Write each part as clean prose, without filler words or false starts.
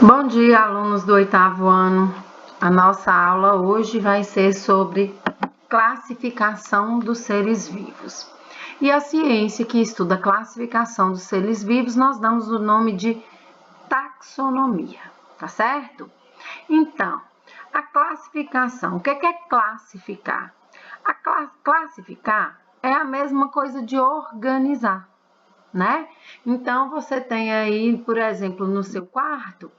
Bom dia, alunos do 8º ano. A nossa aula hoje vai ser sobre classificação dos seres vivos. E a ciência que estuda a classificação dos seres vivos, nós damos o nome de taxonomia, tá certo? Então, a classificação, o que é classificar? Classificar é a mesma coisa de organizar, né? Então, você tem aí, por exemplo, no seu quarto,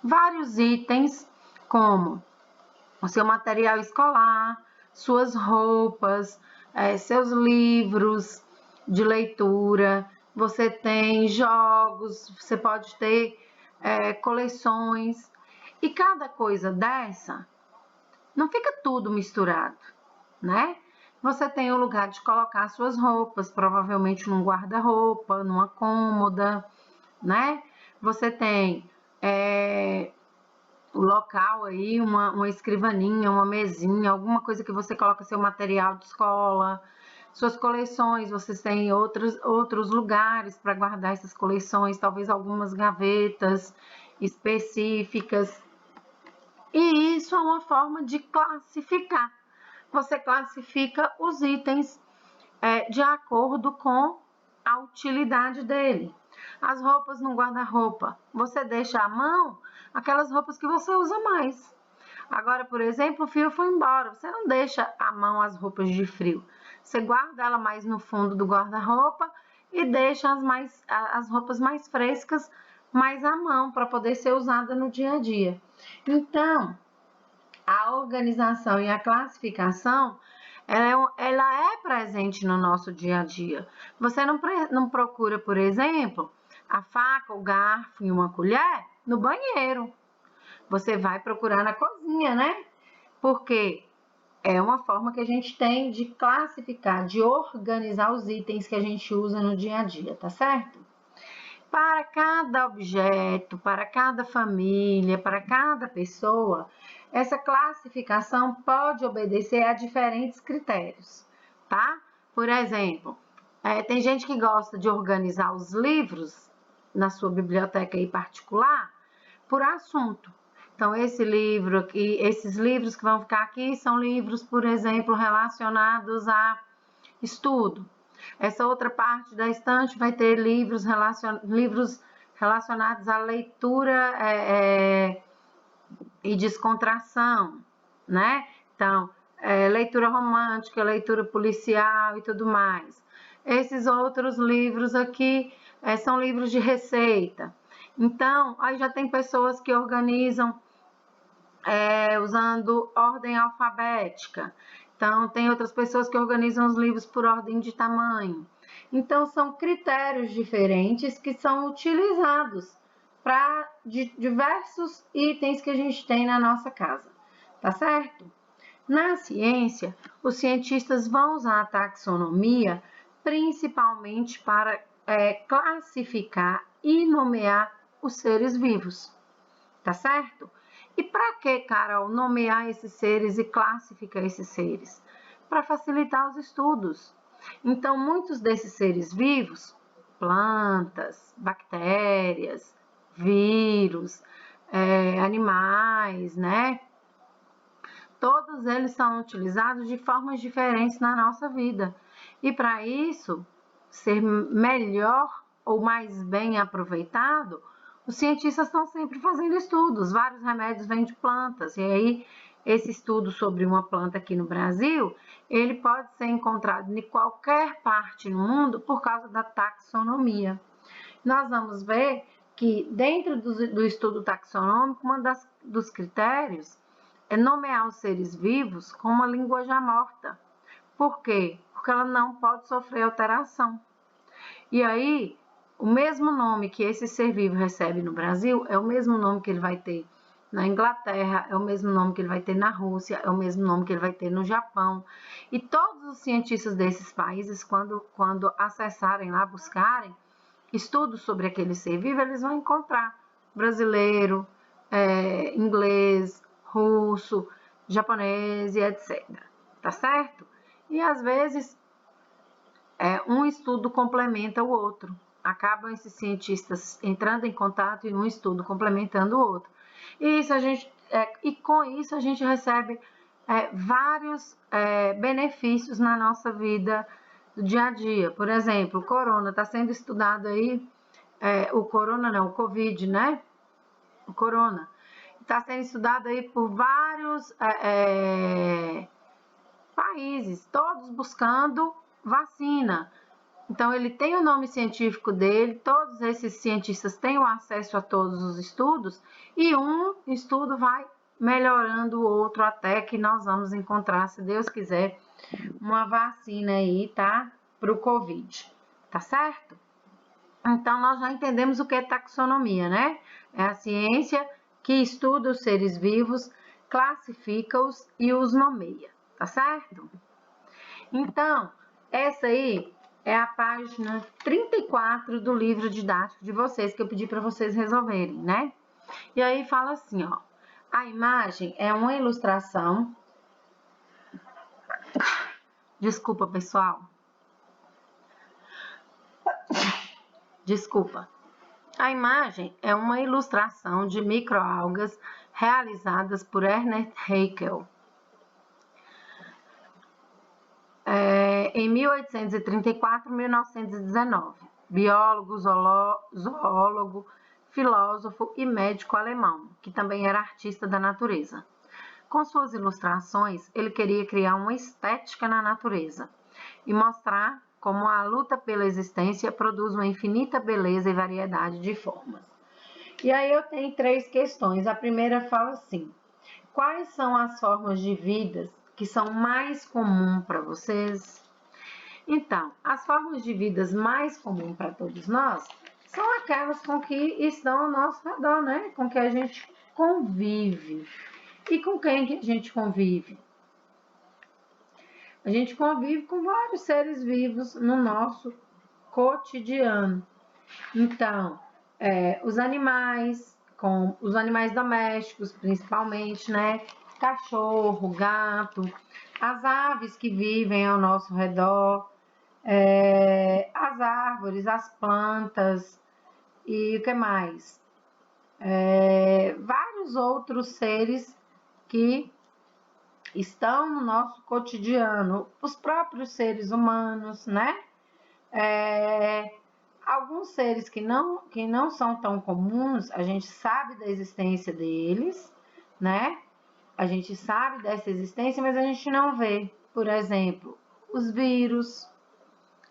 vários itens como o seu material escolar, suas roupas, seus livros de leitura, você tem jogos, você pode ter coleções, e cada coisa dessa não fica tudo misturado, né? Você tem o lugar de colocar suas roupas, provavelmente num guarda-roupa, numa cômoda, né? Você tem o local aí, uma escrivaninha, uma mesinha, alguma coisa que você coloca seu material de escola, suas coleções, vocês têm outros lugares para guardar essas coleções, talvez algumas gavetas específicas. E isso é uma forma de classificar. Você classifica os itens de acordo com a utilidade dele. As roupas no guarda-roupa, você deixa à mão aquelas roupas que você usa mais. Agora, por exemplo, o frio foi embora, você não deixa à mão as roupas de frio. Você guarda ela mais no fundo do guarda-roupa e deixa as roupas mais frescas mais à mão para poder ser usada no dia a dia. Então, a organização e a classificação ela é presente no nosso dia a dia. Você não procura, por exemplo, a faca, o garfo e uma colher no banheiro. Você vai procurar na cozinha, né? Porque é uma forma que a gente tem de classificar, de organizar os itens que a gente usa no dia a dia, tá certo? Para cada objeto, para cada família, para cada pessoa, essa classificação pode obedecer a diferentes critérios, tá? Por exemplo, tem gente que gosta de organizar os livros na sua biblioteca em particular por assunto. Então, esses livros que vão ficar aqui são livros, por exemplo, relacionados a estudo. Essa outra parte da estante vai ter livros relacionados à leitura e descontração, né? Então, leitura romântica, leitura policial e tudo mais. Esses outros livros aqui são livros de receita. Então, aí já tem pessoas que organizam usando ordem alfabética. Então, tem outras pessoas que organizam os livros por ordem de tamanho. Então, são critérios diferentes que são utilizados para diversos itens que a gente tem na nossa casa, tá certo? Na ciência, os cientistas vão usar a taxonomia principalmente para classificar e nomear os seres vivos, tá certo? E para que, Carol, nomear esses seres e classificar esses seres? Para facilitar os estudos. Então, muitos desses seres vivos, plantas, bactérias, vírus, animais, né? Todos eles são utilizados de formas diferentes na nossa vida. E para isso ser melhor ou mais bem aproveitado, os cientistas estão sempre fazendo estudos, vários remédios vêm de plantas, e aí esse estudo sobre uma planta aqui no Brasil, ele pode ser encontrado em qualquer parte no mundo por causa da taxonomia. Nós vamos ver que dentro do estudo taxonômico, dos critérios é nomear os seres vivos com uma língua já morta. Por quê? Porque ela não pode sofrer alteração. E aí, o mesmo nome que esse ser vivo recebe no Brasil é o mesmo nome que ele vai ter na Inglaterra, é o mesmo nome que ele vai ter na Rússia, é o mesmo nome que ele vai ter no Japão. E todos os cientistas desses países, quando acessarem lá, buscarem estudos sobre aquele ser vivo, eles vão encontrar brasileiro, inglês, russo, japonês e etc. Tá certo? E às vezes um estudo complementa o outro. acabam esses cientistas entrando em contato e um estudo complementando o outro. E com isso a gente recebe vários benefícios na nossa vida do dia a dia. Por exemplo, o corona está sendo estudado aí, o Covid, né? O corona está sendo estudado aí por vários países, todos buscando vacina. Então, ele tem o nome científico dele, todos esses cientistas têm o acesso a todos os estudos, e um estudo vai melhorando o outro até que nós vamos encontrar, se Deus quiser, uma vacina aí, tá? Para o Covid, tá certo? Então, nós já entendemos o que é taxonomia, né? É a ciência que estuda os seres vivos, classifica-os e os nomeia, tá certo? Então, essa aí é a página 34 do livro didático de vocês, que eu pedi para vocês resolverem, né? E aí fala assim, ó, a imagem é uma ilustração. Desculpa, pessoal. Desculpa. A imagem é uma ilustração de microalgas realizadas por Ernest Haeckel. Em 1834 1919, biólogo, zoólogo, filósofo e médico alemão, que também era artista da natureza. Com suas ilustrações, ele queria criar uma estética na natureza e mostrar como a luta pela existência produz uma infinita beleza e variedade de formas. E aí eu tenho 3 questões. A primeira fala assim: quais são as formas de vida que são mais comuns para vocês? Então, as formas de vida mais comuns para todos nós são aquelas com que estão ao nosso redor, né? Com que a gente convive. E com quem que a gente convive? A gente convive com vários seres vivos no nosso cotidiano. Então, os animais domésticos, principalmente, né? Cachorro, gato, as aves que vivem ao nosso redor, as árvores, as plantas e o que mais? Vários outros seres que estão no nosso cotidiano, os próprios seres humanos, né? Alguns seres que não são tão comuns, a gente sabe da existência deles, né? A gente sabe dessa existência, mas a gente não vê. Por exemplo, os vírus,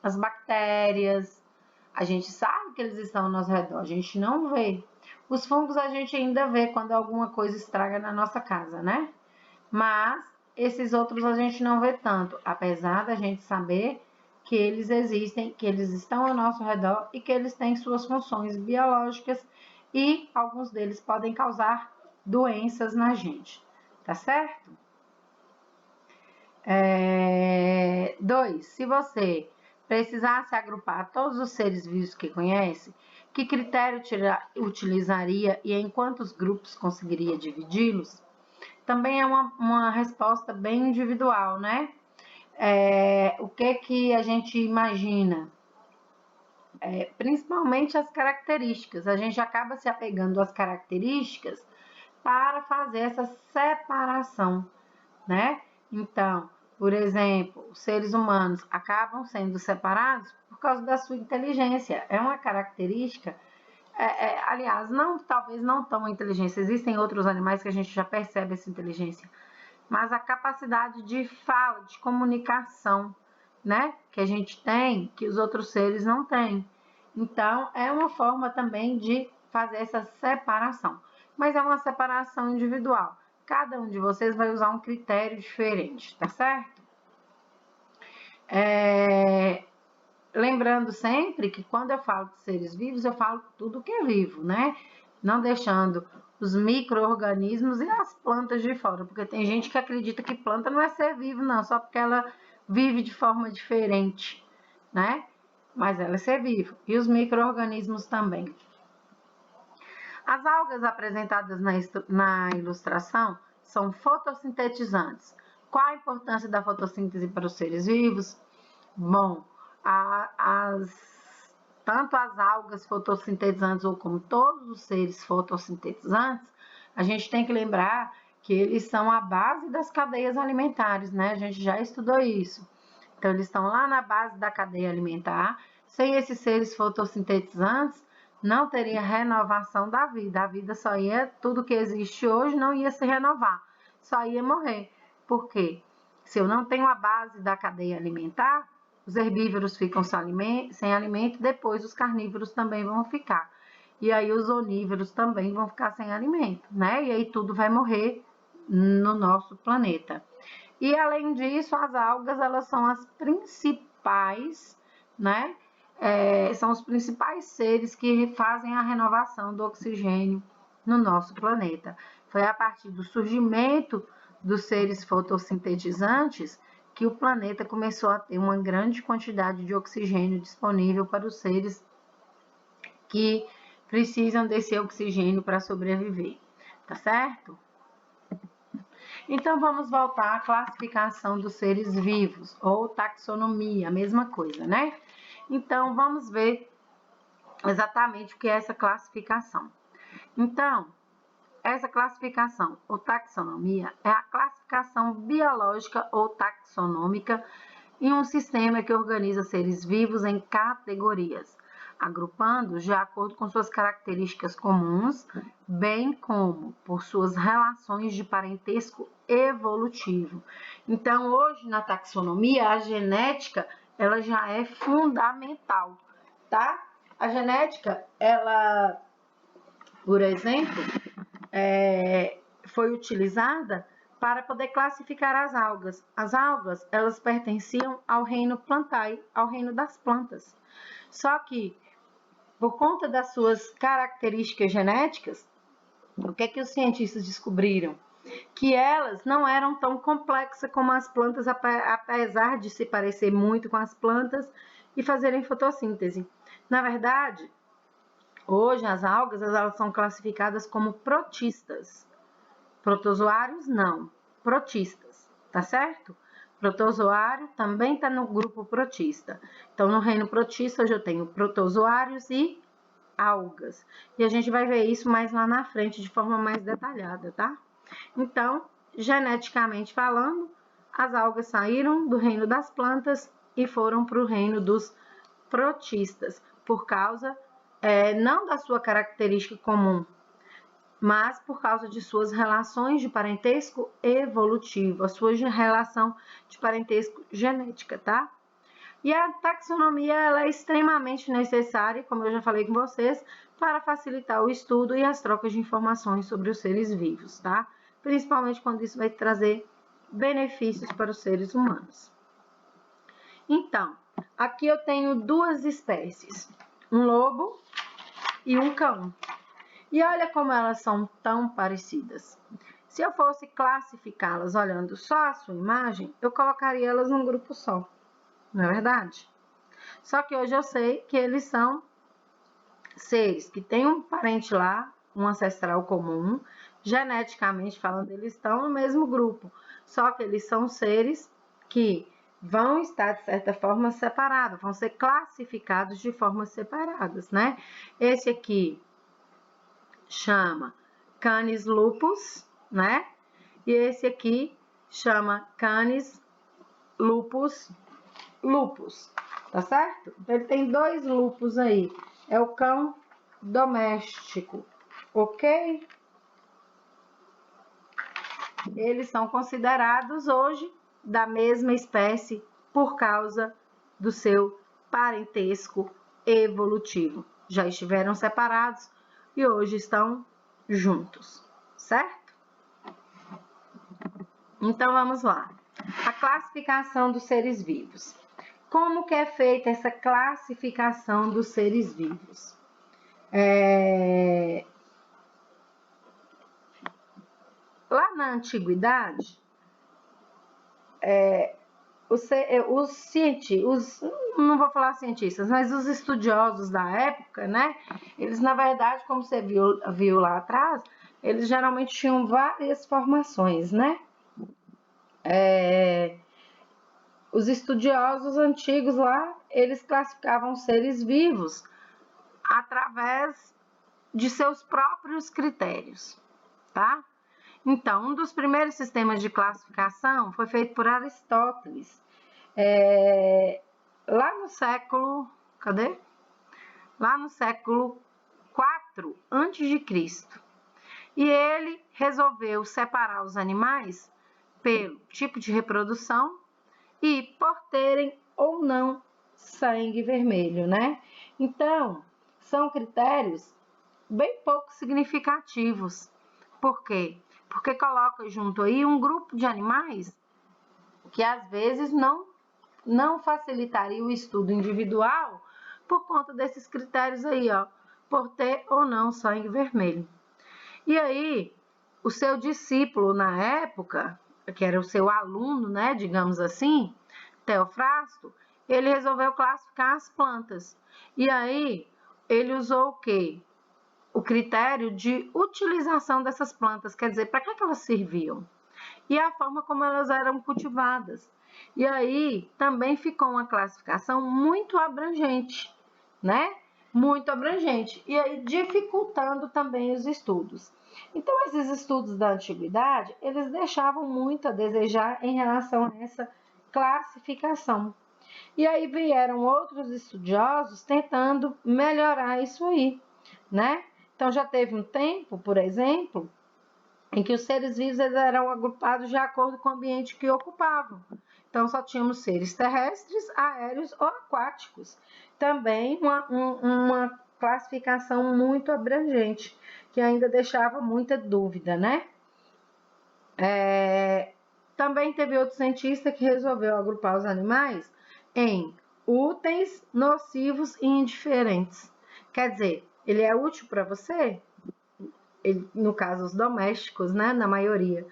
as bactérias, a gente sabe que eles estão ao nosso redor, a gente não vê. Os fungos a gente ainda vê quando alguma coisa estraga na nossa casa, né? Mas esses outros a gente não vê tanto, apesar da gente saber que eles existem, que eles estão ao nosso redor e que eles têm suas funções biológicas e alguns deles podem causar doenças na gente, tá certo? 2. Se você precisasse agrupar todos os seres vivos que conhece, que critério utilizaria e em quantos grupos conseguiria dividi-los? Também é uma resposta bem individual, né? O que a gente imagina? Principalmente as características. A gente acaba se apegando às características para fazer essa separação, né? Então, por exemplo, os seres humanos acabam sendo separados por causa da sua inteligência. É uma característica, aliás, talvez não tão inteligência. Existem outros animais que a gente já percebe essa inteligência, mas a capacidade de fala, de comunicação, né? Que a gente tem, que os outros seres não têm. Então, é uma forma também de fazer essa separação, mas é uma separação individual. Cada um de vocês vai usar um critério diferente, tá certo? Lembrando sempre que quando eu falo de seres vivos, eu falo tudo que é vivo, né? Não deixando os micro-organismos e as plantas de fora, porque tem gente que acredita que planta não é ser vivo, não, só porque ela vive de forma diferente, né? Mas ela é ser vivo. E os micro-organismos também. As algas apresentadas na ilustração são fotossintetizantes. Qual a importância da fotossíntese para os seres vivos? Bom, tanto as algas fotossintetizantes ou como todos os seres fotossintetizantes, a gente tem que lembrar que eles são a base das cadeias alimentares, né? A gente já estudou isso. Então, eles estão lá na base da cadeia alimentar. Sem esses seres fotossintetizantes, não teria renovação da vida. A vida só ia, tudo que existe hoje não ia se renovar, só ia morrer. Por quê? Se eu não tenho a base da cadeia alimentar, os herbívoros ficam sem alimento, depois os carnívoros também vão ficar. E aí os onívoros também vão ficar sem alimento, né? E aí tudo vai morrer no nosso planeta. E além disso, as algas, elas são as principais, né? São os principais seres que fazem a renovação do oxigênio no nosso planeta. Foi a partir do surgimento dos seres fotossintetizantes que o planeta começou a ter uma grande quantidade de oxigênio disponível para os seres que precisam desse oxigênio para sobreviver, tá certo? Então, vamos voltar à classificação dos seres vivos, ou taxonomia, a mesma coisa, né? Então, vamos ver exatamente o que é essa classificação. Então, essa classificação, ou taxonomia, é a classificação biológica ou taxonômica em um sistema que organiza seres vivos em categorias, agrupando-os de acordo com suas características comuns, bem como por suas relações de parentesco evolutivo. Então, hoje na taxonomia, a genética, ela já é fundamental, tá? A genética, ela, por exemplo, foi utilizada para poder classificar as algas. As algas, elas pertenciam ao reino Plantae, ao reino das plantas. Só que, por conta das suas características genéticas, o que é que os cientistas descobriram? Que elas não eram tão complexas como as plantas, apesar de se parecer muito com as plantas e fazerem fotossíntese. Na verdade, hoje as algas, elas são classificadas como protistas. Protozoários não, protistas, tá certo? Protozoário também está no grupo protista. Então, no reino protista, hoje eu tenho protozoários e algas. E a gente vai ver isso mais lá na frente, de forma mais detalhada, tá? Então, geneticamente falando, as algas saíram do reino das plantas e foram para o reino dos protistas, por causa, não da sua característica comum, mas por causa de suas relações de parentesco evolutivo, a sua relação de parentesco genética, tá? E a taxonomia, ela é extremamente necessária, como eu já falei com vocês, para facilitar o estudo e as trocas de informações sobre os seres vivos, tá? Principalmente quando isso vai trazer benefícios para os seres humanos. Então, aqui eu tenho duas espécies, um lobo e um cão. E olha como elas são tão parecidas. Se eu fosse classificá-las olhando só a sua imagem, eu colocaria elas num grupo só, não é verdade? Só que hoje eu sei que eles são seres que têm um parente lá, um ancestral comum, geneticamente falando, eles estão no mesmo grupo, só que eles são seres que vão estar, de certa forma, separados, vão ser classificados de formas separadas, né? Esse aqui chama Canis lupus, né? E esse aqui chama Canis lupus lupus, tá certo? Então, ele tem dois lupus aí, é o cão doméstico, ok? Eles são considerados hoje da mesma espécie por causa do seu parentesco evolutivo. Já estiveram separados e hoje estão juntos, certo? Então, vamos lá. A classificação dos seres vivos. Como que é feita essa classificação dos seres vivos? Lá na antiguidade, os cientistas, não vou falar cientistas, mas os estudiosos da época, né? Eles, na verdade, como você viu lá atrás, eles geralmente tinham várias formações, né? Os estudiosos antigos lá, eles classificavam seres vivos através de seus próprios critérios, tá? Então, um dos primeiros sistemas de classificação foi feito por Aristóteles, lá no século, Lá no século IV a.C. E ele resolveu separar os animais pelo tipo de reprodução e por terem ou não sangue vermelho, né? Então, são critérios bem pouco significativos. Por quê? Porque coloca junto aí um grupo de animais que às vezes não facilitaria o estudo individual por conta desses critérios aí, ó, por ter ou não sangue vermelho. E aí, o seu discípulo na época, que era o seu aluno, né, digamos assim, Teofrasto, ele resolveu classificar as plantas. E aí, ele usou o quê? O critério de utilização dessas plantas, quer dizer, para que elas serviam? E a forma como elas eram cultivadas. E aí, também ficou uma classificação muito abrangente, né? Muito abrangente. E aí, dificultando também os estudos. Então, esses estudos da antiguidade, eles deixavam muito a desejar em relação a essa classificação. E aí vieram outros estudiosos tentando melhorar isso aí, né? Então, já teve um tempo, por exemplo, em que os seres vivos eram agrupados de acordo com o ambiente que ocupavam. Então, só tínhamos seres terrestres, aéreos ou aquáticos. Também uma classificação muito abrangente, que ainda deixava muita dúvida, né? Também teve outro cientista que resolveu agrupar os animais em úteis, nocivos e indiferentes. Quer dizer, ele é útil para você? No caso, os domésticos, né? Na maioria.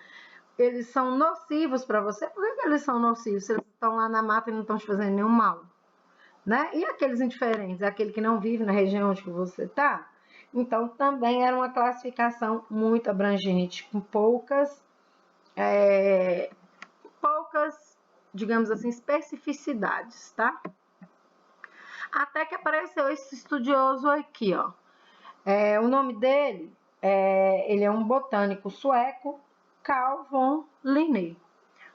Eles são nocivos para você? Por que eles são nocivos se eles estão lá na mata e não estão te fazendo nenhum mal? Né? E aqueles indiferentes? Aquele que não vive na região onde você está? Então, também era uma classificação muito abrangente, com poucas, digamos assim, especificidades, tá? Até que apareceu esse estudioso aqui, ó. O nome dele, ele é um botânico sueco, Carl von Linné.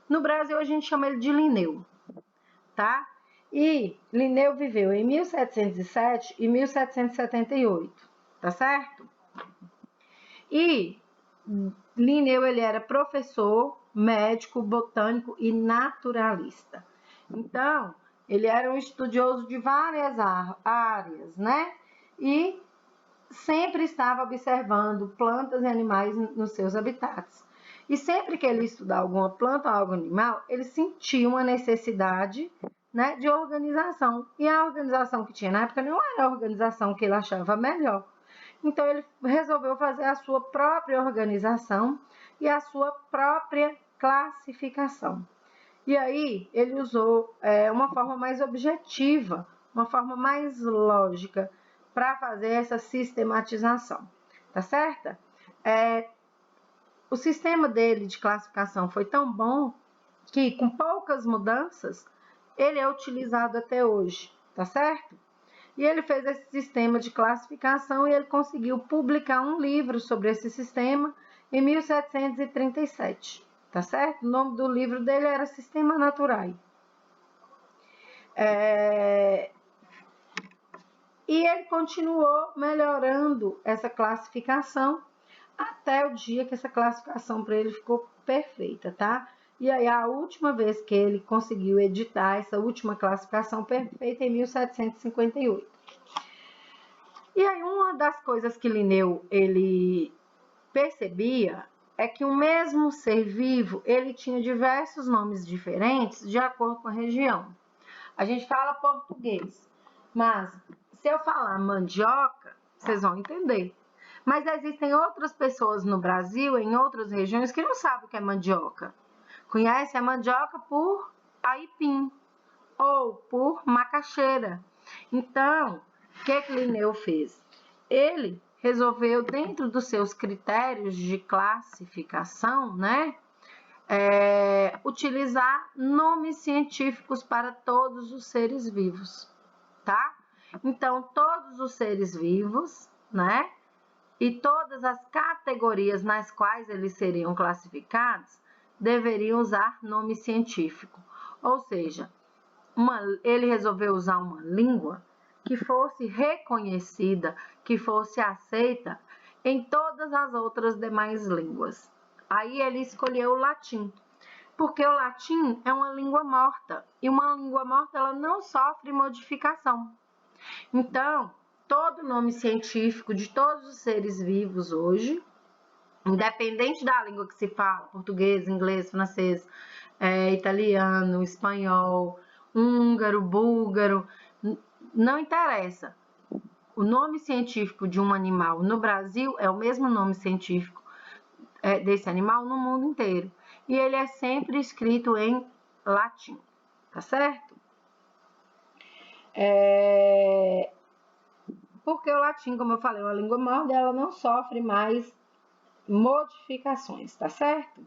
No Brasil, a gente chama ele de Linneu, tá? E Linneu viveu em 1707 e 1778, tá certo? E Linneu, ele era professor, médico, botânico e naturalista. Então, ele era um estudioso de várias áreas, né? E sempre estava observando plantas e animais nos seus habitats. E sempre que ele estudava alguma planta ou algum animal, ele sentia uma necessidade, né, de organização. E a organização que tinha na época não era a organização que ele achava melhor. Então, ele resolveu fazer a sua própria organização e a sua própria classificação. E aí, ele usou uma forma mais objetiva, uma forma mais lógica para fazer essa sistematização, tá certo? O sistema dele de classificação foi tão bom que, com poucas mudanças, ele é utilizado até hoje, tá certo? E ele fez esse sistema de classificação e ele conseguiu publicar um livro sobre esse sistema em 1737, tá certo? O nome do livro dele era Systema Naturae. E ele continuou melhorando essa classificação até o dia que essa classificação para ele ficou perfeita, tá? E aí a última vez que ele conseguiu editar essa última classificação perfeita em 1758. E aí uma das coisas que Linneu ele percebia é que o mesmo ser vivo, ele tinha diversos nomes diferentes de acordo com a região. A gente fala português, mas se eu falar mandioca, vocês vão entender. Mas existem outras pessoas no Brasil, em outras regiões, que não sabem o que é mandioca. Conhecem a mandioca por aipim ou por macaxeira. Então, o que Linneu fez? Ele resolveu, dentro dos seus critérios de classificação, né, utilizar nomes científicos para todos os seres vivos, tá? Então, todos os seres vivos, né? E todas as categorias nas quais eles seriam classificados deveriam usar nome científico. Ou seja, ele resolveu usar uma língua que fosse reconhecida, que fosse aceita em todas as outras demais línguas. Aí ele escolheu o latim, porque o latim é uma língua morta, e uma língua morta ela não sofre modificação. Então, todo nome científico de todos os seres vivos hoje, independente da língua que se fala, português, inglês, francês, italiano, espanhol, húngaro, búlgaro, não interessa. O nome científico de um animal no Brasil é o mesmo nome científico desse animal no mundo inteiro. E ele é sempre escrito em latim, tá certo? Porque o latim, como eu falei, é uma língua morta, ela não sofre mais modificações, tá certo?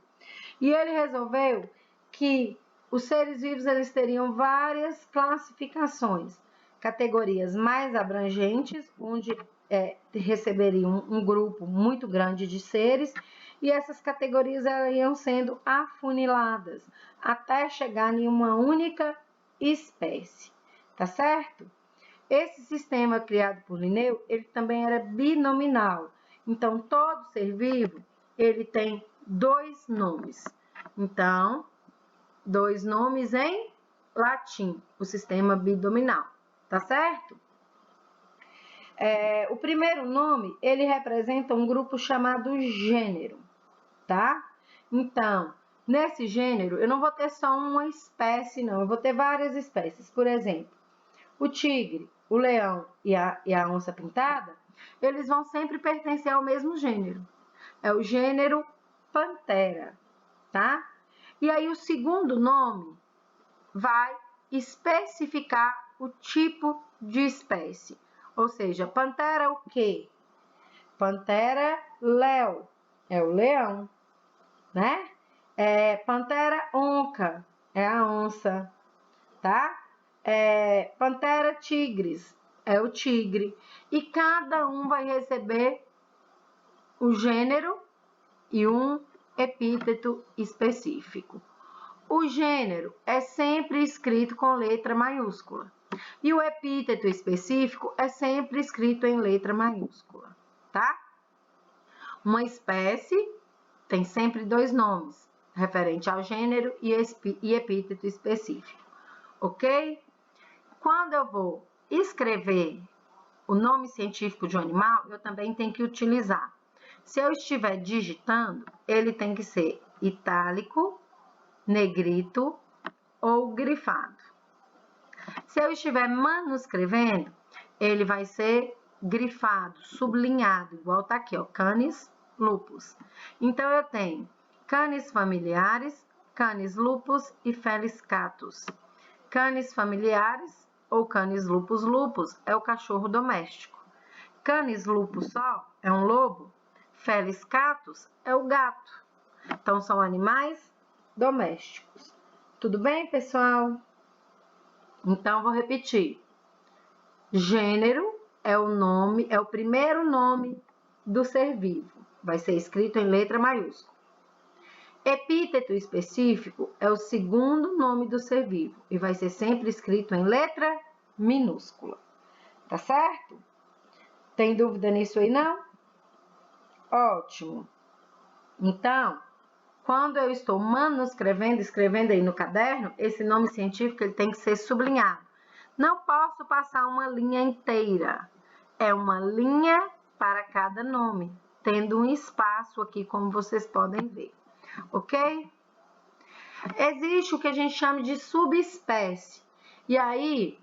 E ele resolveu que os seres vivos eles teriam várias classificações, categorias mais abrangentes, onde receberiam um grupo muito grande de seres, e essas categorias iam sendo afuniladas até chegar em uma única espécie, tá certo? Esse sistema criado por Linneu, ele também era binominal. Então, todo ser vivo, ele tem 2 nomes. Então, 2 nomes em latim, o sistema binominal, tá certo? O primeiro nome, ele representa um grupo chamado gênero, tá? Então, nesse gênero, eu não vou ter só uma espécie, não. Eu vou ter várias espécies. Por exemplo, o tigre, o leão e a onça pintada, eles vão sempre pertencer ao mesmo gênero. É o gênero Panthera, tá? E aí o segundo nome vai especificar o tipo de espécie. Ou seja, Panthera o quê? Panthera leo, é o leão, né? Panthera onca, é a onça, tá? Panthera tigris, é o tigre. E cada um vai receber o gênero e um epíteto específico. O gênero é sempre escrito com letra maiúscula. E o epíteto específico é sempre escrito em letra maiúscula, tá? Uma espécie tem sempre 2 nomes, referente ao gênero e epíteto específico, ok? Quando eu vou escrever o nome científico de um animal, eu também tenho que utilizar. Se eu estiver digitando, ele tem que ser itálico, negrito ou grifado. Se eu estiver manuscrevendo, ele vai ser grifado, sublinhado, igual tá aqui, ó, Canis lupus. Então, eu tenho Canis familiares, Canis lupus e Felis catus. Canis familiares ou Canis lupus lupus é o cachorro doméstico. Canis lupus só é um lobo. Felis catus é o gato. Então, são animais domésticos. Tudo bem, pessoal? Então, vou repetir. Gênero é o primeiro nome do ser vivo. Vai ser escrito em letra maiúscula. Epíteto específico é o segundo nome do ser vivo e vai ser sempre escrito em letra minúscula. Tá certo? Tem dúvida nisso aí, não? Ótimo. Então, quando eu estou manuscrevendo, escrevendo aí no caderno, esse nome científico ele tem que ser sublinhado. Não posso passar uma linha inteira. É uma linha para cada nome, tendo um espaço aqui, como vocês podem ver. Ok? Existe o que a gente chama de subespécie. E aí,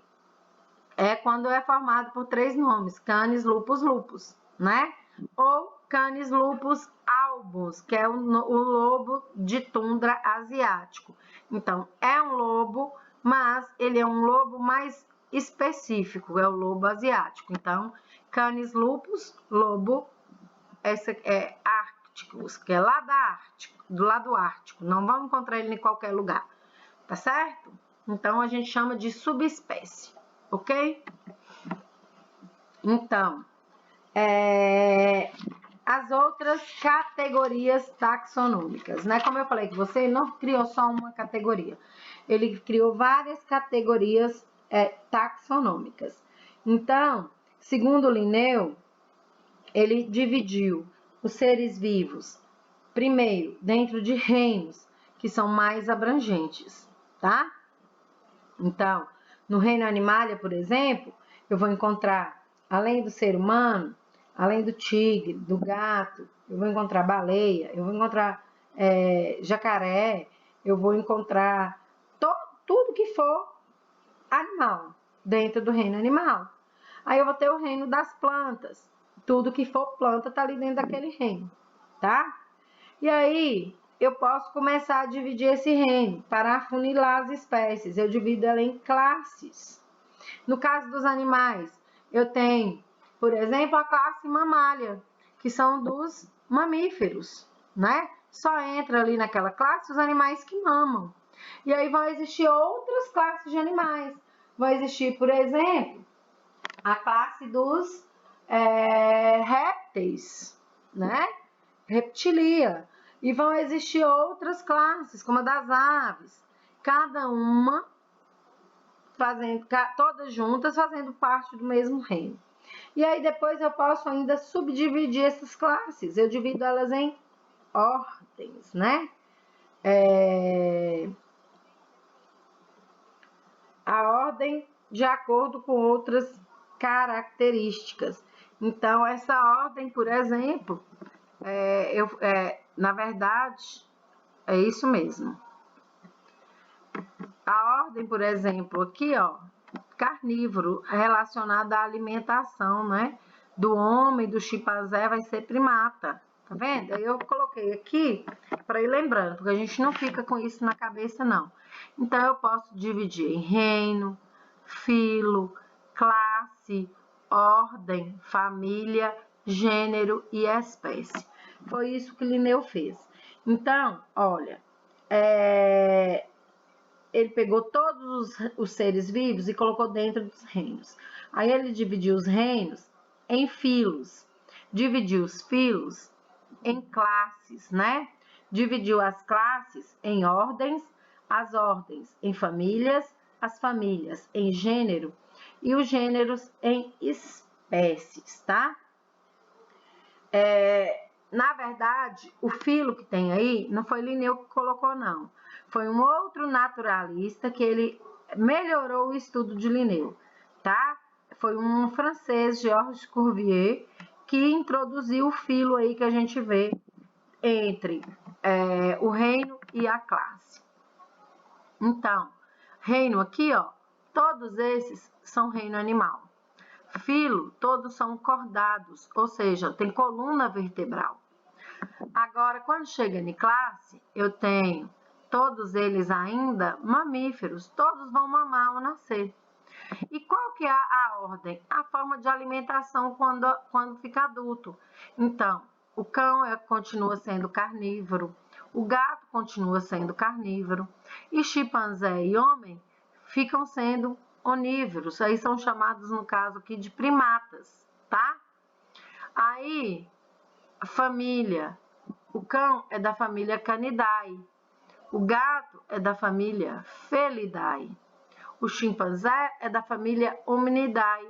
é quando é formado por 3 nomes, Canis lupus lupus, né? Ou Canis lupus albus, que é o lobo de tundra asiático. Então, é um lobo, mas ele é um lobo mais específico, é o lobo asiático. Então, Canis lupus, lobo, essa é árticos, que é lá do lado ártico. Não vamos encontrar ele em qualquer lugar, tá certo? Então, a gente chama de subespécie, ok? Então, as outras categorias taxonômicas, né? Como eu falei que você não criou só uma categoria, ele criou várias categorias taxonômicas. Então, segundo Linneu, ele dividiu os seres vivos, primeiro, dentro de reinos, que são mais abrangentes, tá? Então, no reino animalia, por exemplo, eu vou encontrar, além do ser humano, além do tigre, do gato, eu vou encontrar baleia, eu vou encontrar jacaré, eu vou encontrar tudo que for animal, dentro do reino animal. Aí eu vou ter o reino das plantas, tudo que for planta está ali dentro daquele reino, tá? E aí, eu posso começar a dividir esse reino para afunilar as espécies. Eu divido ela em classes. No caso dos animais, eu tenho, por exemplo, a classe mamália, que são dos mamíferos, né? Só entra ali naquela classe os animais que mamam. E aí vão existir outras classes de animais. Vai existir, por exemplo, a classe dos répteis, né? Reptilia. E vão existir outras classes, como a das aves, cada uma todas juntas fazendo parte do mesmo reino. E aí depois eu posso ainda subdividir essas classes, eu divido elas em ordens, né? A ordem de acordo com outras características. Então, essa ordem, por exemplo, na verdade, é isso mesmo. A ordem, por exemplo, aqui, ó, carnívoro, relacionada à alimentação, né? Do homem, do chimpanzé, vai ser primata. Tá vendo? Eu coloquei aqui para ir lembrando, porque a gente não fica com isso na cabeça, não. Então, eu posso dividir em reino, filo, classe, ordem, família, gênero e espécie. Foi isso que Linneu fez. Então, olha, ele pegou todos os seres vivos e colocou dentro dos reinos. Aí ele dividiu os reinos em filos, dividiu os filos em classes, né? Dividiu as classes em ordens, as ordens em famílias, as famílias em gênero e os gêneros em espécies, tá? Na verdade, o filo que tem aí não foi Linneu que colocou, não. Foi um outro naturalista que ele melhorou o estudo de Linneu, tá? Foi um francês, Georges Cuvier, que introduziu o filo aí que a gente vê entre o reino e a classe. Então, reino aqui, ó, todos esses são reino animal. Filo, todos são cordados, ou seja, tem coluna vertebral. Agora, quando chega em classe, eu tenho todos eles ainda mamíferos, todos vão mamar ao nascer. E qual que é a ordem? A forma de alimentação quando fica adulto. Então, o cão continua sendo carnívoro, o gato continua sendo carnívoro, e chimpanzé e homem ficam sendo onívoros. Aí são chamados, no caso aqui, de primatas, tá? Aí, família. O cão é da família Canidae. O gato é da família Felidae. O chimpanzé é da família Hominidae.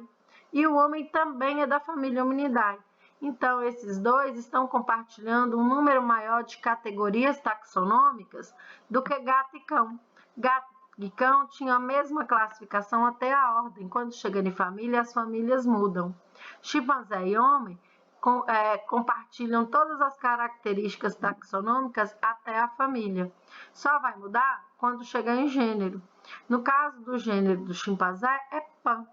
E o homem também é da família Hominidae. Então, esses dois estão compartilhando um número maior de categorias taxonômicas do que gato e cão. Gato e cão tinham a mesma classificação até a ordem. Quando chega em família, as famílias mudam. Chimpanzé e homem compartilham todas as características taxonômicas até a família. Só vai mudar quando chegar em gênero. No caso do gênero do chimpanzé, é Pan.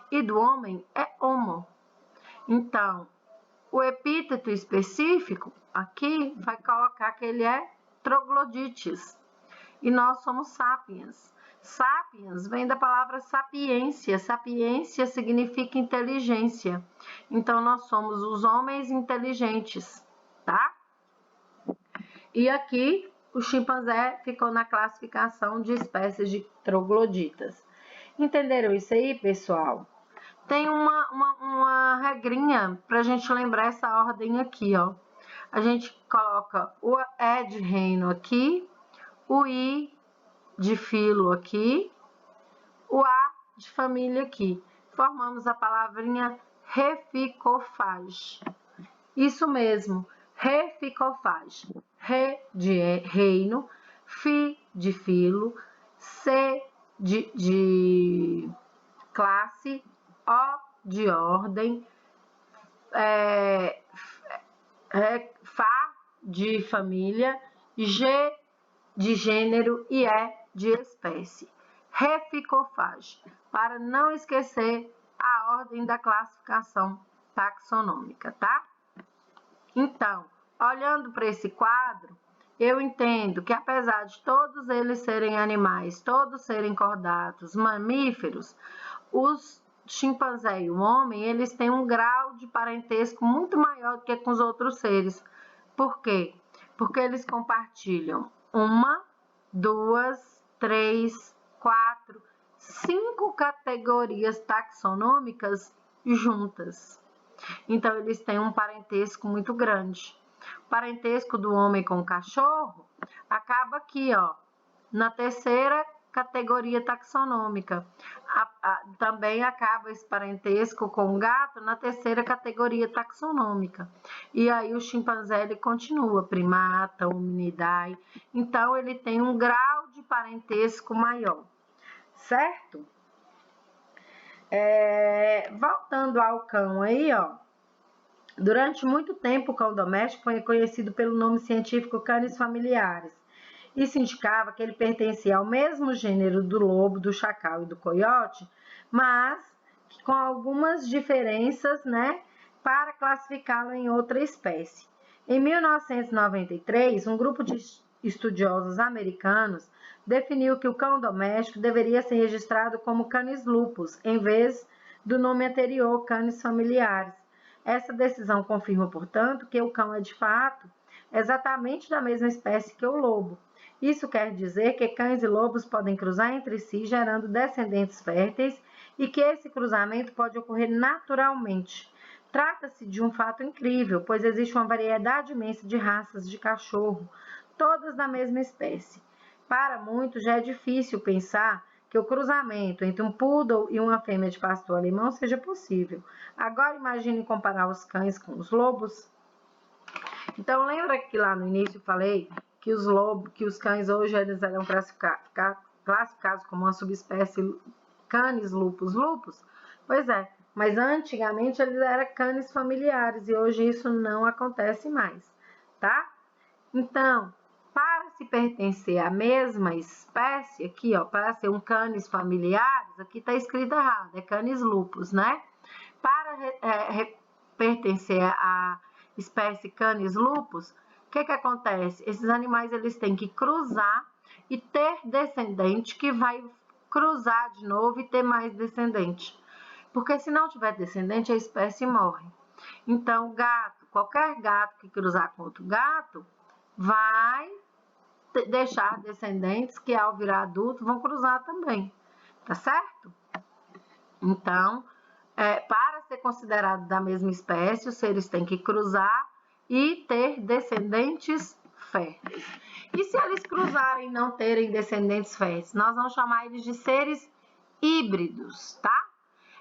E do homem, é Homo. Então, o epíteto específico aqui vai colocar que ele é Troglodites. E nós somos Sapiens. Sapiens vem da palavra sapiência. Sapiência significa inteligência. Então, nós somos os homens inteligentes, tá? E aqui, o chimpanzé ficou na classificação de espécies de trogloditas. Entenderam isso aí, pessoal? tem uma regrinha para a gente lembrar essa ordem aqui, ó. A gente coloca o E de reino aqui, o I de filo aqui, o A de família aqui. Formamos a palavrinha reficofage. Isso mesmo, reficofage. Re de reino, Fi de filo, C de classe, O de ordem, Fá de família, G de gênero e E de espécie. Reficofage, para não esquecer a ordem da classificação taxonômica, tá? Então, olhando para esse quadro, eu entendo que apesar de todos eles serem animais, todos serem cordatos, mamíferos, os chimpanzé e o homem, eles têm um grau de parentesco muito maior do que com os outros seres. Por quê? Porque eles compartilham 1, 2, 3, 4, 5 categorias taxonômicas juntas. Então, eles têm um parentesco muito grande. O parentesco do homem com o cachorro acaba aqui, ó, na terceira categoria taxonômica. Também acaba esse parentesco com o gato na terceira categoria taxonômica. E aí o chimpanzé ele continua, primata, hominidae. Então, ele tem um grau de parentesco maior, certo? Voltando ao cão aí, ó. Durante muito tempo, o cão doméstico foi conhecido pelo nome científico Canis familiaris. Isso indicava que ele pertencia ao mesmo gênero do lobo, do chacal e do coiote, mas com algumas diferenças, né, para classificá-lo em outra espécie. Em 1993, um grupo de estudiosos americanos definiu que o cão doméstico deveria ser registrado como Canis lupus, em vez do nome anterior, Canis familiaris. Essa decisão confirma, portanto, que o cão é de fato exatamente da mesma espécie que o lobo. Isso quer dizer que cães e lobos podem cruzar entre si, gerando descendentes férteis, e que esse cruzamento pode ocorrer naturalmente. Trata-se de um fato incrível, pois existe uma variedade imensa de raças de cachorro, todas da mesma espécie. Para muitos, já é difícil pensar que o cruzamento entre um poodle e uma fêmea de pastor alemão seja possível. Agora imagine comparar os cães com os lobos. Então, lembra que lá no início eu falei que os cães hoje eles eram classificados como uma subespécie Canis lupus lupus? Pois é, mas antigamente eles eram Canis familiares e hoje isso não acontece mais, tá? Então, para se pertencer à mesma espécie, aqui ó, para ser um Canis familiaris, aqui está escrito errado, é Canis lupus, né? Para pertencer à espécie Canis lupus, o que acontece? Esses animais eles têm que cruzar e ter descendente que vai cruzar de novo e ter mais descendente. Porque se não tiver descendente, a espécie morre. Então, gato, qualquer gato que cruzar com outro gato, vai deixar descendentes que ao virar adulto vão cruzar também, tá certo? Então, para ser considerado da mesma espécie, os seres têm que cruzar e ter descendentes férteis. E se eles cruzarem e não terem descendentes férteis, nós vamos chamar eles de seres híbridos, tá?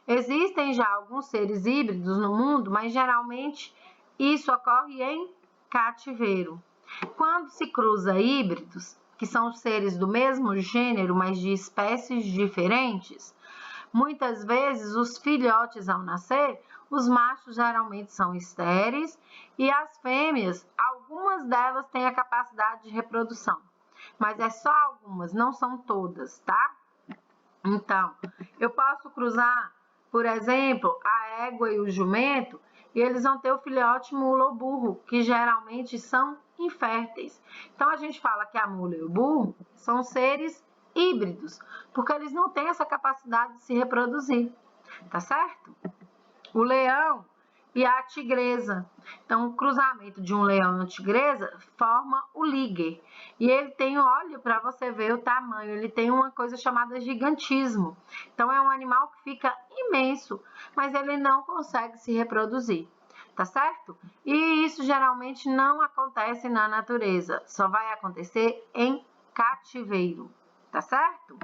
Existem já alguns seres híbridos no mundo, mas geralmente isso ocorre em cativeiro. Quando se cruza híbridos, que são seres do mesmo gênero, mas de espécies diferentes, muitas vezes os filhotes ao nascer, os machos geralmente são estéreis e as fêmeas, algumas delas têm a capacidade de reprodução, mas é só algumas, não são todas, tá? Então, eu posso cruzar, por exemplo, a égua e o jumento, e eles vão ter o filhote mula ou burro, que geralmente são inférteis. Então, a gente fala que a mula e o burro são seres híbridos, porque eles não têm essa capacidade de se reproduzir, tá certo? O leão e a tigresa. Então, o cruzamento de um leão e uma tigresa forma o liger. E ele tem, olha, para você ver o tamanho, ele tem uma coisa chamada gigantismo. Então, é um animal que fica imenso, mas ele não consegue se reproduzir, tá certo? E isso geralmente não acontece na natureza, só vai acontecer em cativeiro, tá certo?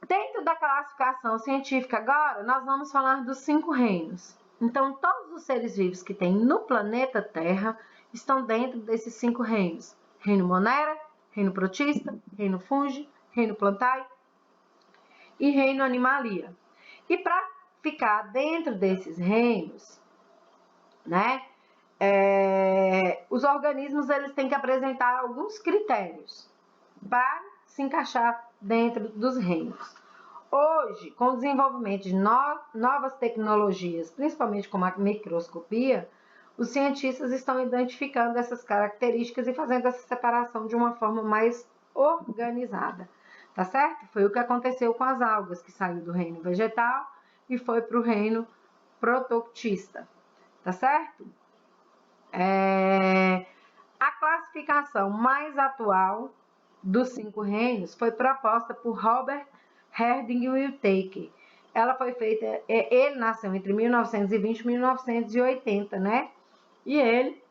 Dentro da classificação científica agora, nós vamos falar dos 5 reinos. Então, todos os seres vivos que tem no planeta Terra estão dentro desses 5 reinos. Reino Monera, Reino Protista, Reino Fungi, Reino Plantae e Reino Animalia. E para ficar dentro desses reinos, né, os organismos eles têm que apresentar alguns critérios para se encaixar dentro dos reinos. Hoje, com o desenvolvimento de novas tecnologias, principalmente como a microscopia, os cientistas estão identificando essas características e fazendo essa separação de uma forma mais organizada, tá certo? Foi o que aconteceu com as algas, que saiu do reino vegetal e foi para o reino protoctista, tá certo? A classificação mais atual dos 5 reinos foi proposta por Robert Herding Whittaker. Ela foi feita, ele nasceu entre 1920 e 1980, né? E ele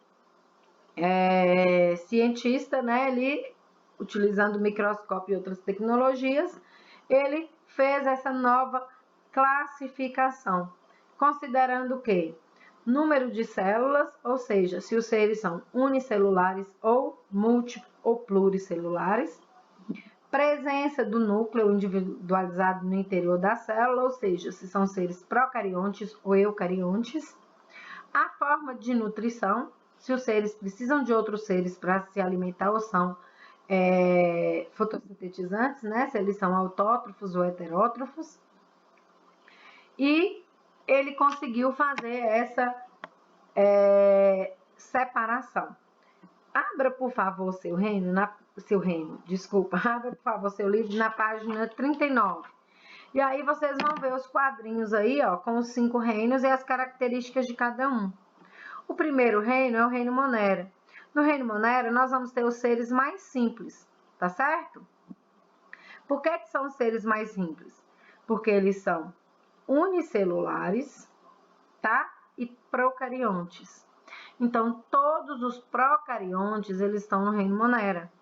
é cientista, né? Ele, utilizando microscópio e outras tecnologias, ele fez essa nova classificação, considerando o quê? Número de células, ou seja, se os seres são unicelulares ou multi ou pluricelulares, presença do núcleo individualizado no interior da célula, ou seja, se são seres procariontes ou eucariontes, a forma de nutrição, se os seres precisam de outros seres para se alimentar ou são fotossintetizantes, né? Se eles são autótrofos ou heterótrofos, e ele conseguiu fazer essa separação. Abra, por favor, abra, por favor, seu livro na página 39. E aí vocês vão ver os quadrinhos aí, ó, com os 5 reinos e as características de cada um. O primeiro reino é o reino Monera. No reino Monera, nós vamos ter os seres mais simples, tá certo? Por que são os seres mais simples? Porque eles são unicelulares, tá? E procariontes. Então, todos os procariontes, eles estão no reino Monera.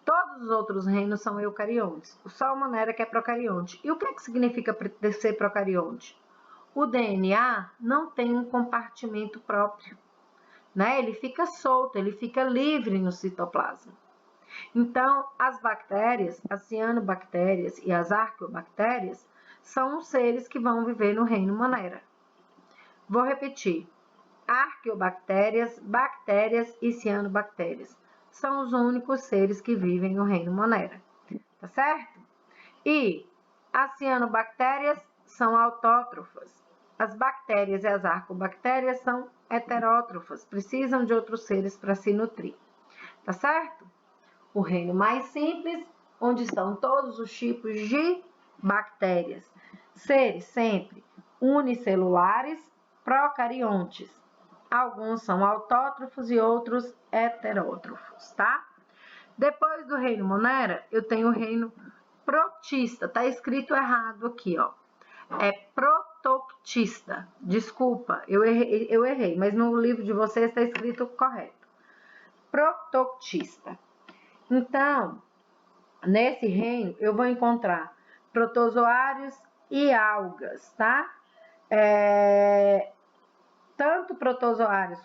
Todos os outros reinos são eucariontes. Só o Monera que é procarionte. E o que significa ser procarionte? O DNA não tem um compartimento próprio, né? Ele fica solto, ele fica livre no citoplasma. Então, as bactérias, as cianobactérias e as arqueobactérias, são os seres que vão viver no reino Monera. Vou repetir. Arqueobactérias, bactérias e cianobactérias são os únicos seres que vivem no reino Monera, tá certo? E as cianobactérias são autótrofas. As bactérias e as arqueobactérias são heterótrofas, precisam de outros seres para se nutrir, tá certo? O reino mais simples, onde estão todos os tipos de bactérias. Seres sempre unicelulares, procariontes. Alguns são autótrofos e outros heterótrofos, tá? Depois do reino Monera, eu tenho o reino protista. Tá escrito errado aqui, ó. É protoctista. Desculpa, eu errei, mas no livro de vocês está escrito correto. Protoctista. Então, nesse reino, eu vou encontrar protozoários e algas, tá? Tanto protozoários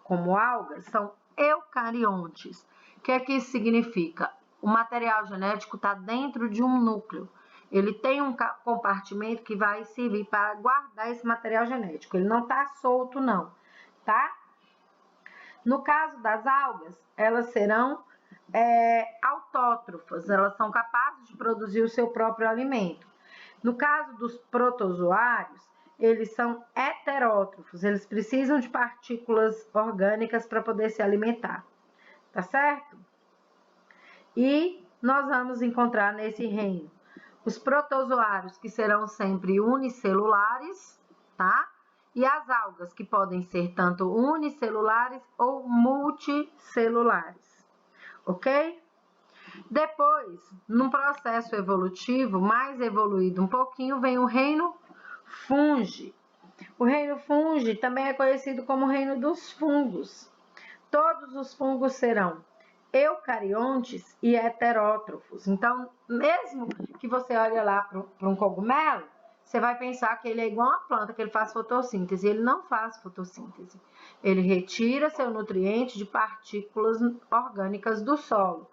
como algas são eucariontes. O que é que isso significa? O material genético está dentro de um núcleo. Ele tem um compartimento que vai servir para guardar esse material genético. Ele não está solto, não, tá? No caso das algas, elas serão autótrofas. Elas são capazes de produzir o seu próprio alimento. No caso dos protozoários, eles são heterótrofos, eles precisam de partículas orgânicas para poder se alimentar, tá certo? E nós vamos encontrar nesse reino os protozoários, que serão sempre unicelulares, tá? e as algas, que podem ser tanto unicelulares ou multicelulares, ok? Depois, num processo evolutivo mais evoluído um pouquinho, vem o reino fungi. O reino fungi também é conhecido como o reino dos fungos. Todos os fungos serão eucariontes e heterótrofos. Então, mesmo que você olhe lá para um cogumelo, você vai pensar que ele é igual a uma planta, que ele faz fotossíntese. Ele não faz fotossíntese. Ele retira seu nutriente de partículas orgânicas do solo,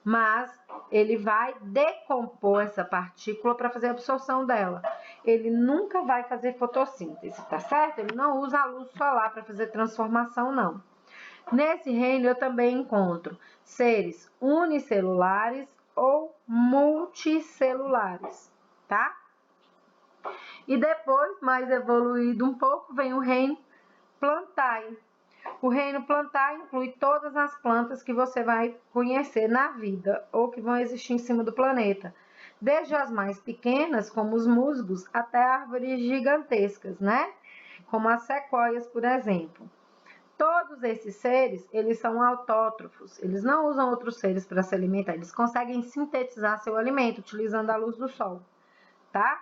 mas ele vai decompor essa partícula para fazer a absorção dela. Ele nunca vai fazer fotossíntese, tá certo? Ele não usa a luz solar para fazer transformação, não. Nesse reino eu também encontro seres unicelulares ou multicelulares, tá? E depois, mais evoluído um pouco, vem o reino plantae. O reino plantae inclui todas as plantas que você vai conhecer na vida ou que vão existir em cima do planeta, desde as mais pequenas, como os musgos, até árvores gigantescas, né? Como as sequoias, por exemplo. Todos esses seres, eles são autótrofos, eles não usam outros seres para se alimentar, eles conseguem sintetizar seu alimento utilizando a luz do sol, tá?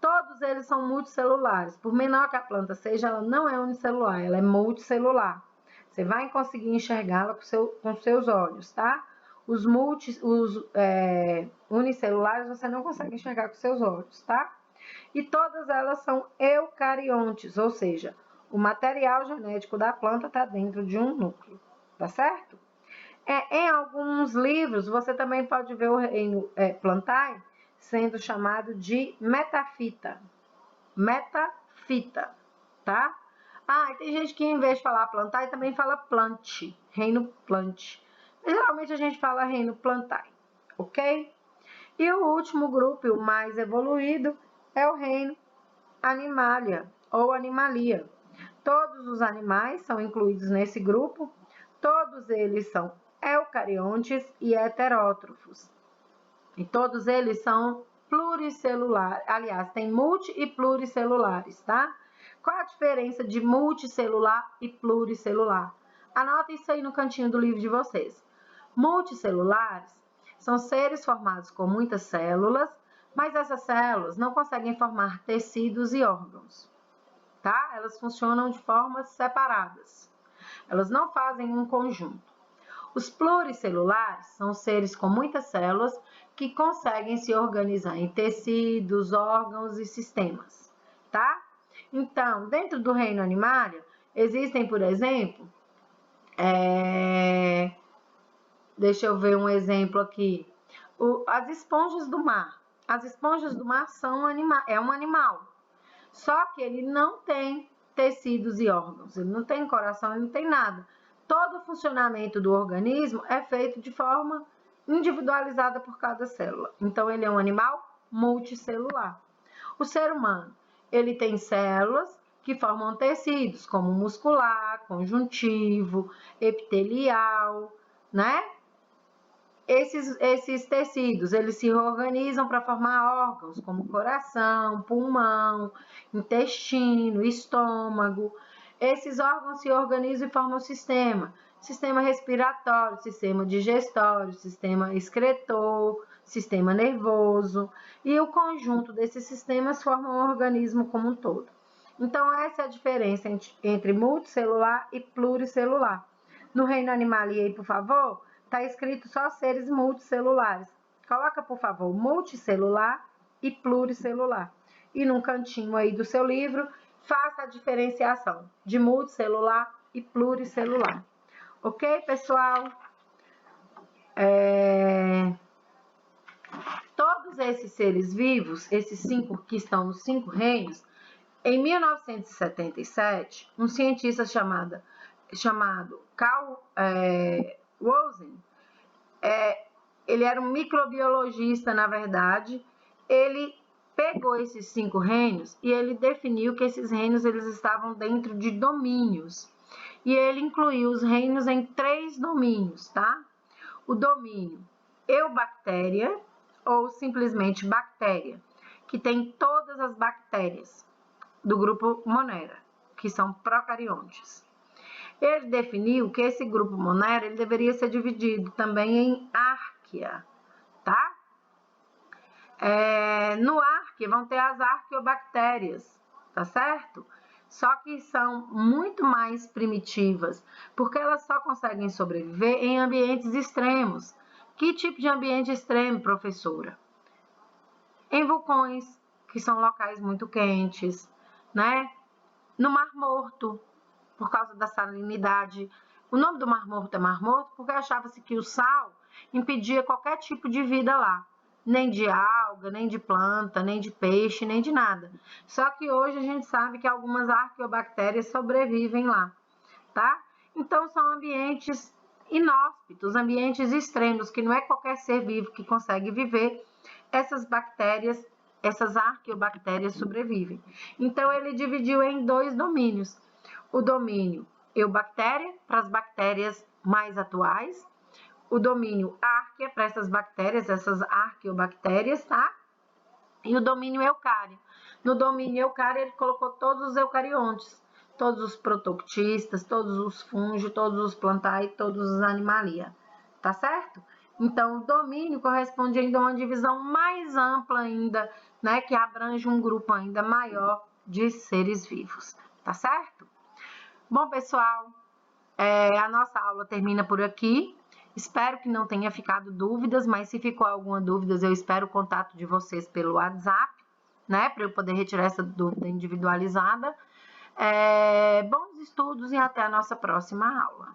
Todos eles são multicelulares, por menor que a planta seja, ela não é unicelular, ela é multicelular. Você vai conseguir enxergá-la com seus olhos, tá? Os unicelulares você não consegue enxergar com seus olhos, tá? E todas elas são eucariontes, ou seja, o material genético da planta está dentro de um núcleo, tá certo? Em alguns livros, você também pode ver o reino plantae sendo chamado de metafita. Metafita, tá? E tem gente que em vez de falar plantae, também fala plant, reino plant. Mas geralmente a gente fala reino plantae, ok? E o último grupo, o mais evoluído, é o reino animalia ou animalia. Todos os animais são incluídos nesse grupo, todos eles são eucariontes e heterótrofos. E todos eles são pluricelulares, aliás, tem multi e pluricelulares, tá? Qual a diferença de multicelular e pluricelular? Anota isso aí no cantinho do livro de vocês. Multicelulares são seres formados com muitas células, mas essas células não conseguem formar tecidos e órgãos, tá? Elas funcionam de formas separadas. Elas não fazem um conjunto. Os pluricelulares são seres com muitas células que conseguem se organizar em tecidos, órgãos e sistemas, tá? Então, dentro do reino animalia, existem, por exemplo, deixa eu ver um exemplo aqui, as esponjas do mar. As esponjas do mar são um animal, só que ele não tem tecidos e órgãos, ele não tem coração, ele não tem nada. Todo o funcionamento do organismo é feito de forma individualizada por cada célula. Então, ele é um animal multicelular. O ser humano, ele tem células que formam tecidos, como muscular, conjuntivo, epitelial, né? Esses tecidos, eles se organizam para formar órgãos, como coração, pulmão, intestino, estômago. Esses órgãos se organizam e formam sistema respiratório, sistema digestório, sistema excretor, sistema nervoso, e o conjunto desses sistemas forma um organismo como um todo. Então, essa é a diferença entre multicelular e pluricelular. No reino animalia aí, por favor, está escrito só seres multicelulares. Coloca, por favor, multicelular e pluricelular. E num cantinho aí do seu livro, faça a diferenciação de multicelular e pluricelular. Ok, pessoal? Todos esses seres vivos, esses 5 que estão nos 5 reinos, em 1977, um cientista chamado Carl Rosen, ele era um microbiologista, na verdade, ele pegou esses 5 reinos e ele definiu que esses reinos eles estavam dentro de domínios. E ele incluiu os reinos em 3 domínios, tá? O domínio eubactéria, ou simplesmente bactéria, que tem todas as bactérias do grupo Monera. que são procariontes. Ele definiu que esse grupo monero ele deveria ser dividido também em árquea, tá? No árquea vão ter as arqueobactérias, tá certo? Só que são muito mais primitivas, porque elas só conseguem sobreviver em ambientes extremos. Que tipo de ambiente extremo, professora? Em vulcões, que são locais muito quentes, né? No Mar Morto, por causa da salinidade. O nome do Mar Morto é Mar Morto porque achava-se que o sal impedia qualquer tipo de vida lá. Nem de alga, nem de planta, nem de peixe, nem de nada. Só que hoje a gente sabe que algumas arqueobactérias sobrevivem lá, tá? Então são ambientes inóspitos, ambientes extremos, que não é qualquer ser vivo que consegue viver. Essas bactérias, essas arqueobactérias sobrevivem. Então ele dividiu em 2 domínios. O domínio eubactéria, para as bactérias mais atuais. O domínio árquea, para essas bactérias, essas arqueobactérias, tá? E o domínio eucário. No domínio eucário, ele colocou todos os eucariontes, todos os protoctistas, todos os fungos, todos os plantae, todos os animalia, tá certo? Então, o domínio corresponde ainda a uma divisão mais ampla ainda, né? Que abrange um grupo ainda maior de seres vivos, tá certo? Bom, pessoal, a nossa aula termina por aqui. Espero que não tenha ficado dúvidas, mas se ficou alguma dúvida, eu espero o contato de vocês pelo WhatsApp, né? Para eu poder retirar essa dúvida individualizada. Bons estudos e até a nossa próxima aula.